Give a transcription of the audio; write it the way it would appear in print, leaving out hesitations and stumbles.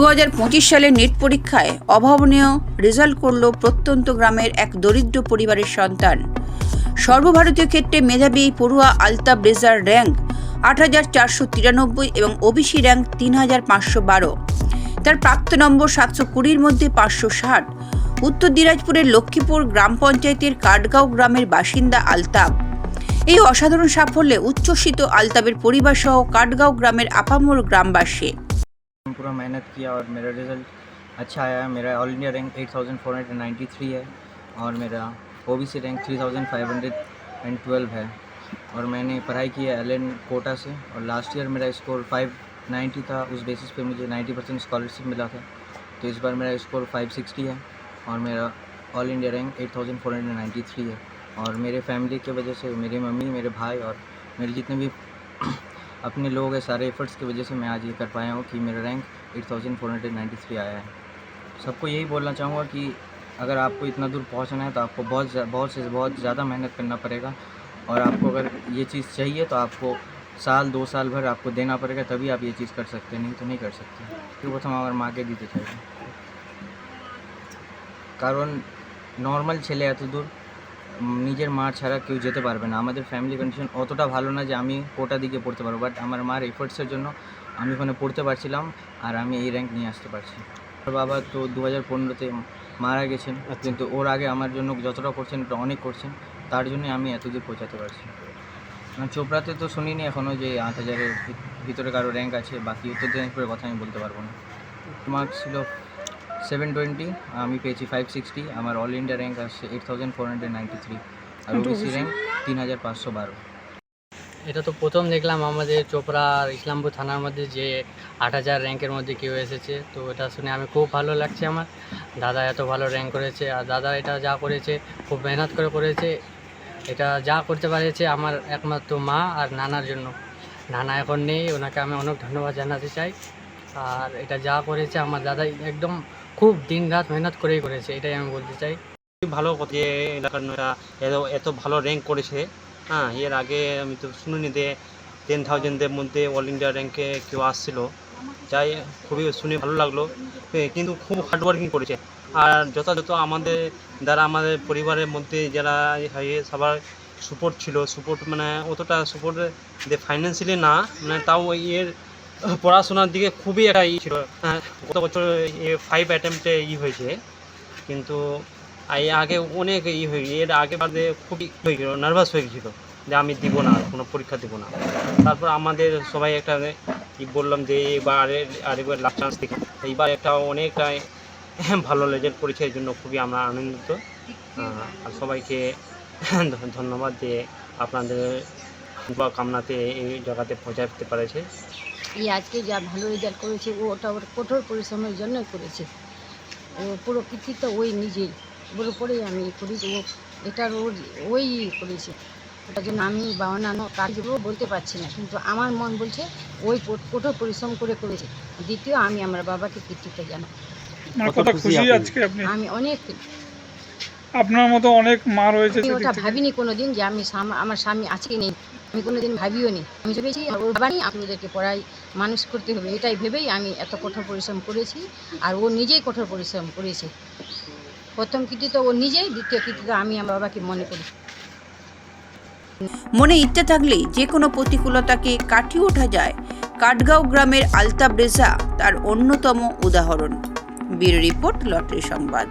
2025 সালের নেট পরীক্ষায় অভাবনীয় রেজাল্ট করল প্রত্যন্ত গ্রামের এক দরিদ্র পরিবারের সন্তান। সর্বভারতীয় ক্ষেত্রে মেধাবী এই পড়ুয়া আলতাব রেজার র্যাঙ্ক 8,493 এবং ওবিসি র্যাঙ্ক 3,512। তার প্রাপ্ত নম্বর 720-র মধ্যে 560। উত্তর দিনাজপুরের লক্ষ্মীপুর গ্রাম পঞ্চায়েতের কাঠগাঁও গ্রামের বাসিন্দা আলতাব। এই অসাধারণ সাফল্যে উচ্ছ্বসিত আলতাবের পরিবার সহ কাঠগাঁও গ্রামের আপামর গ্রামবাসী। पूरा मेहनत किया और मेरा रिज़ल्ट अच्छा आया है। मेरा ऑल इंडिया रैंक 8493 है और मेरा ओबीसी रैंक 3512 है और मैंने पढ़ाई की है एलएन कोटा से और लास्ट ईयर मेरा स्कोर 590 था। उस बेसिस पे मुझे 90% स्कॉलरशिप मिला था, तो इस बार मेरा स्कोर 560 है और मेरा ऑल इंडिया रैंक 8493 है। और मेरे फैमिली की वजह से, मेरी मम्मी, मेरे भाई और मेरे जितने भी अपने लोग हैं, सारे एफर्ट्स की वजह से मैं आज ये कर पाया हूँ कि मेरा रैंक 8493 आया है। सबको यही बोलना चाहूँगा कि अगर आपको इतना दूर पहुँचना है तो आपको बहुत ज़्यादा मेहनत करना पड़ेगा और आपको अगर ये चीज़ चाहिए तो आपको साल 2 साल भर आपको देना पड़ेगा, तभी आप ये चीज़ कर सकते हैं, नहीं तो नहीं कर सकते। तो प्रथम আমার মাকে দিতে চাই, কারণ নর্মাল ছেলে এত দূর নিজের মার ছাড়া কেউ যেতে পারবে না। আমাদের ফ্যামিলি কন্ডিশন অতটা ভালো না যে আমি কোটা দিকে পড়তে পারবো, বাট আমার মার এফোর্টসের জন্য আমি ওখানে পড়তে পারছিলাম আর আমি এই র্যাঙ্ক নিয়ে আসতে পারছি। আমার বাবা তো 2015-তে মারা গেছেন, কিন্তু ওর আগে আমার জন্য যতটা করছেন ওটা অনেক করছেন, তার জন্যই আমি এতদূর পৌঁছাতে পারছি। চোপড়াতে তো শুনিনি এখনও যে 8,000-এর ভিতরে কারো র্যাঙ্ক আছে, বাকি উত্তর দিনাজপুরের কথা আমি বলতে পারবো না। মার্কস ছিল 720, আমি পেয়েছি 560। আমার অল ইন্ডিয়া র্যাঙ্ক আসছে 8493 আর ওবিসি র্যাঙ্ক 3512। এটা তো প্রথম দেখলাম আমাদের চোপড়া আর ইসলামপুর থানার মধ্যে যে 8,000 র্যাঙ্কের মধ্যে কেউ এসেছে, তো এটা শুনে আমি খুব ভালো লাগছে। আমার দাদা এত ভালো র্যাঙ্ক করেছে আর দাদা এটা যা করেছে খুব মেহনত করে করেছে। এটা যা করতে পারেছে আমার একমাত্র মা আর নানার জন্য। নানা এখন নেই, ওনাকে আমি অনেক ধন্যবাদ জানাতে চাই। আর এটা যা করেছে আমার দাদা একদম খুব দিন রাত মেহনত করেই করেছে, এটাই আমি বলতে চাই। ভালো যে এলাকার এত ভালো র্যাঙ্ক করেছে। হ্যাঁ, এর আগে আমি তো শুনিনি যে 10,000-এর মধ্যে অল ইন্ডিয়া র্যাঙ্কে কেউ আসছিল। যাই খুবই শুনে ভালো লাগলো, কিন্তু খুব হার্ডওয়ার্কিং করেছে। আর যথাযথ আমাদের দ্বারা আমাদের পরিবারের মধ্যে যারা সবার সাপোর্ট ছিল, সাপোর্ট মানে অতটা সাপোর্ট যে ফাইন্যান্সিয়ালি না, মানে তাও এর পড়াশোনার দিকে খুবই একটা ছিল। গত বছর 5 অ্যাটেম্পটে হয়েছে, কিন্তু আগে অনেক এর আগে বাদে খুবই নার্ভাস হয়ে গেছিলো যে আমি দিব না, কোনো পরীক্ষা দিব না। তারপর আমাদের সবাই একটা বললাম যে আরেকবার লাস্ট চান্স দিই। এইবার একটা অনেকটা ভালো রেজাল্ট করেছে, এই জন্য খুবই আমরা আনন্দিত। আর সবাইকে ধন্যবাদ যে আপনাদের কামনাতে এই জায়গাতে পৌঁছাতে পারেছে। এই আজকে যা ভালো রেজাল্ট করেছে ওটা ওর কঠোর পরিশ্রমের জন্যই করেছে। ও পুরো কৃতিত্ব ওই নিজেই, ওর উপরেই আমি করি, ও এটার ওই করেছে। ওটার জন্য আমি বা অন্যান্য কাজগুলো বলতে পারছি না, কিন্তু আমার মন বলছে ওই কঠোর পরিশ্রম করেছে। দ্বিতীয় আমি আমার বাবাকে কৃতিত্ব জানাই। আমি অনেক, আপনার মতো অনেক মা রয়েছে, আমি ওটা ভাবিনি কোনোদিন যে আমার স্বামী আজকে নেই, আমি কোনোদিন ভাবিও নি। আমি ভেবেছি ওর বাবা নেই, আপনাদেরকে পড়াই মানুষ করতে হবে, এটাই ভেবেই আমি এত কঠোর পরিশ্রম করেছি। আর ও নিজেই কঠোর পরিশ্রম করেছে। প্রথম কৃতিত্ব ও নিজেই, দ্বিতীয় কৃতিত্ব আমি আমার বাবাকে মনে করি। মনে ইচ্ছা থাকলেই যে কোনো প্রতিকূলতাকে কাটিয়ে ওঠা যায়। কাঠগাঁও গ্রামের আলতাব রেজা তার অন্যতম উদাহরণ। ব্যুরো রিপোর্ট, লটারি সংবাদ।